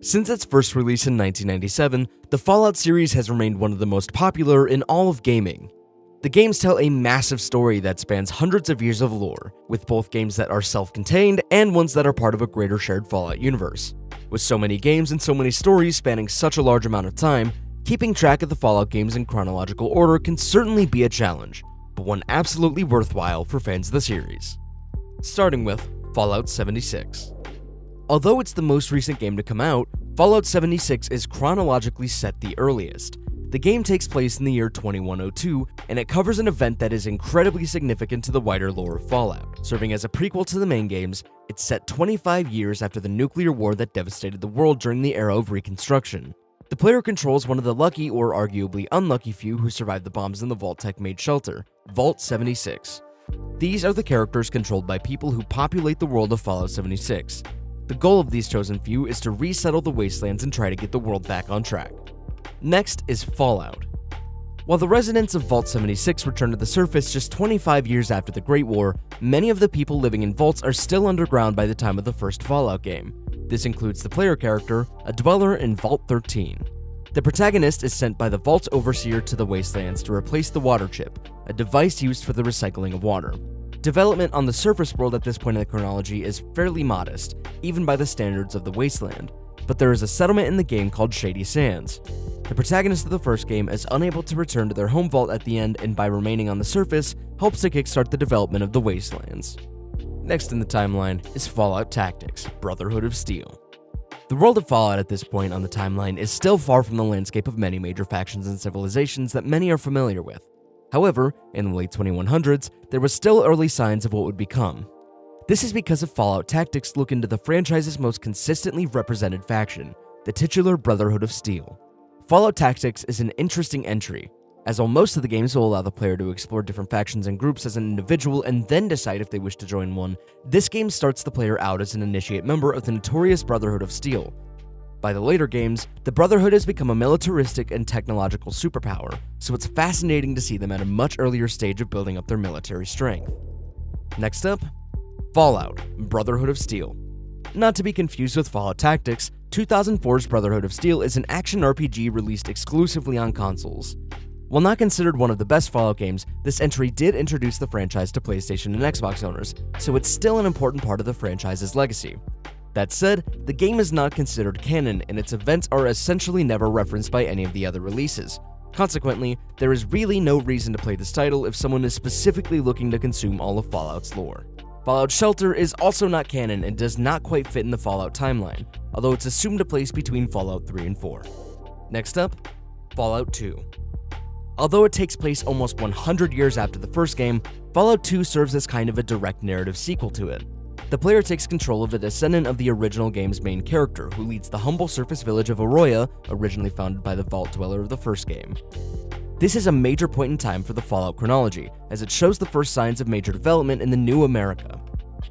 Since its first release in 1997, the Fallout series has remained one of the most popular in all of gaming. The games tell a massive story that spans hundreds of years of lore, with both games that are self-contained and ones that are part of a greater shared Fallout universe. With so many games and so many stories spanning such a large amount of time, keeping track of the Fallout games in chronological order can certainly be a challenge, but one absolutely worthwhile for fans of the series. Starting with Fallout 76. Although it's the most recent game to come out, Fallout 76 is chronologically set the earliest. The game takes place in the year 2102, and it covers an event that is incredibly significant to the wider lore of Fallout. Serving as a prequel to the main games, it's set 25 years after the nuclear war that devastated the world during the era of Reconstruction. The player controls one of the lucky or arguably unlucky few who survived the bombs in the Vault-Tec-made shelter, Vault 76. These are the characters controlled by people who populate the world of Fallout 76. The goal of these chosen few is to resettle the wastelands and try to get the world back on track. Next is Fallout. While the residents of Vault 76 return to the surface just 25 years after the Great War, many of the people living in vaults are still underground by the time of the first Fallout game. This includes the player character, a dweller in Vault 13. The protagonist is sent by the Vault's overseer to the wastelands to replace the water chip, a device used for the recycling of water. Development on the surface world at this point in the chronology is fairly modest, even by the standards of the wasteland, but there is a settlement in the game called Shady Sands. The protagonist of the first game is unable to return to their home vault at the end, and by remaining on the surface, helps to kickstart the development of the wastelands. Next in the timeline is Fallout Tactics: Brotherhood of Steel. The world of Fallout at this point on the timeline is still far from the landscape of many major factions and civilizations that many are familiar with. However, in the late 2100s, there was still early signs of what would become. This is because of Fallout Tactics look into the franchise's most consistently represented faction, the titular Brotherhood of Steel. Fallout Tactics is an interesting entry, as while most of the games will allow the player to explore different factions and groups as an individual and then decide if they wish to join one, this game starts the player out as an initiate member of the notorious Brotherhood of Steel. By the later games, the Brotherhood has become a militaristic and technological superpower, so it's fascinating to see them at a much earlier stage of building up their military strength. Next up, Fallout: Brotherhood of Steel. Not to be confused with Fallout Tactics, 2004's Brotherhood of Steel is an action RPG released exclusively on consoles. While not considered one of the best Fallout games, this entry did introduce the franchise to PlayStation and Xbox owners, so it's still an important part of the franchise's legacy. That said, the game is not considered canon, and its events are essentially never referenced by any of the other releases. Consequently, there is really no reason to play this title if someone is specifically looking to consume all of Fallout's lore. Fallout Shelter is also not canon and does not quite fit in the Fallout timeline, although it's assumed to place between Fallout 3 and 4. Next up, Fallout 2. Although it takes place almost 100 years after the first game, Fallout 2 serves as kind of a direct narrative sequel to it. The player takes control of a descendant of the original game's main character, who leads the humble surface village of Arroya, originally founded by the Vault Dweller of the first game. This is a major point in time for the Fallout chronology, as it shows the first signs of major development in the new America.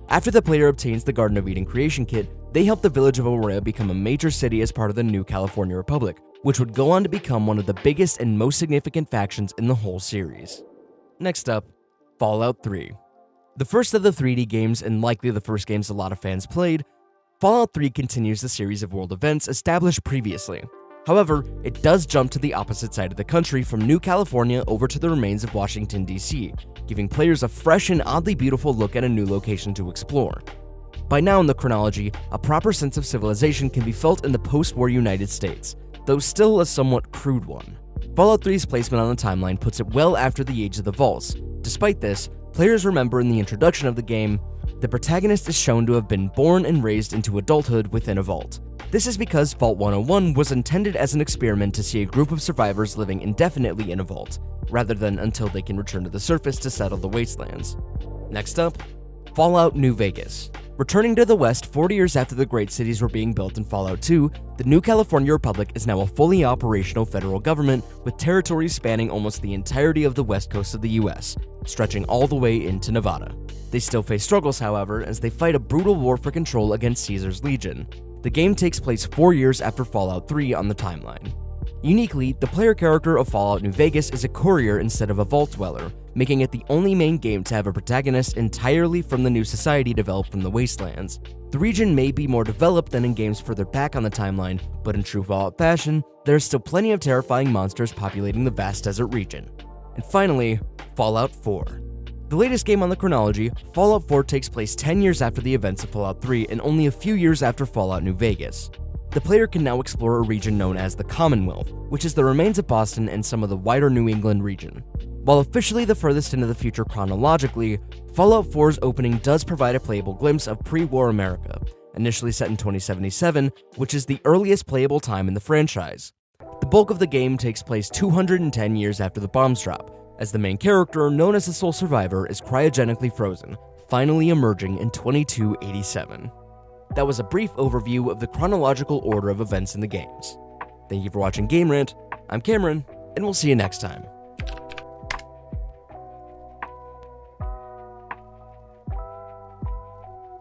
After the player obtains the Garden of Eden creation kit, they help the village of Arroya become a major city as part of the new California Republic, which would go on to become one of the biggest and most significant factions in the whole series. Next up, Fallout 3. The first of the 3D games, and likely the first games a lot of fans played, Fallout 3 continues the series of world events established previously. However, it does jump to the opposite side of the country from New California over to the remains of Washington, D.C., giving players a fresh and oddly beautiful look at a new location to explore. By now in the chronology, a proper sense of civilization can be felt in the post-war United States, though still a somewhat crude one. Fallout 3's placement on the timeline puts it well after the age of the Vaults. Despite this, players remember in the introduction of the game, the protagonist is shown to have been born and raised into adulthood within a vault. This is because Vault 101 was intended as an experiment to see a group of survivors living indefinitely in a vault, rather than until they can return to the surface to settle the wastelands. Next up, Fallout New Vegas. Returning to the West 40 years after the great cities were being built in Fallout 2, the new California Republic is now a fully operational federal government with territories spanning almost the entirety of the west coast of the US, stretching all the way into Nevada. They still face struggles, however, as they fight a brutal war for control against Caesar's Legion. The game takes place 4 years after Fallout 3 on the timeline. Uniquely, the player character of Fallout New Vegas is a courier instead of a vault dweller, making it the only main game to have a protagonist entirely from the new society developed from the Wastelands. The region may be more developed than in games further back on the timeline, but in true Fallout fashion, there is still plenty of terrifying monsters populating the vast desert region. And finally, Fallout 4. The latest game on the chronology, Fallout 4 takes place 10 years after the events of Fallout 3 and only a few years after Fallout New Vegas. The player can now explore a region known as the Commonwealth, which is the remains of Boston and some of the wider New England region. While officially the furthest into the future chronologically, Fallout 4's opening does provide a playable glimpse of pre-war America, initially set in 2077, which is the earliest playable time in the franchise. The bulk of the game takes place 210 years after the bombs drop, as the main character, known as the sole survivor, is cryogenically frozen, finally emerging in 2287. That was a brief overview of the chronological order of events in the games. Thank you for watching Game Rant. I'm Cameron, and we'll see you next time.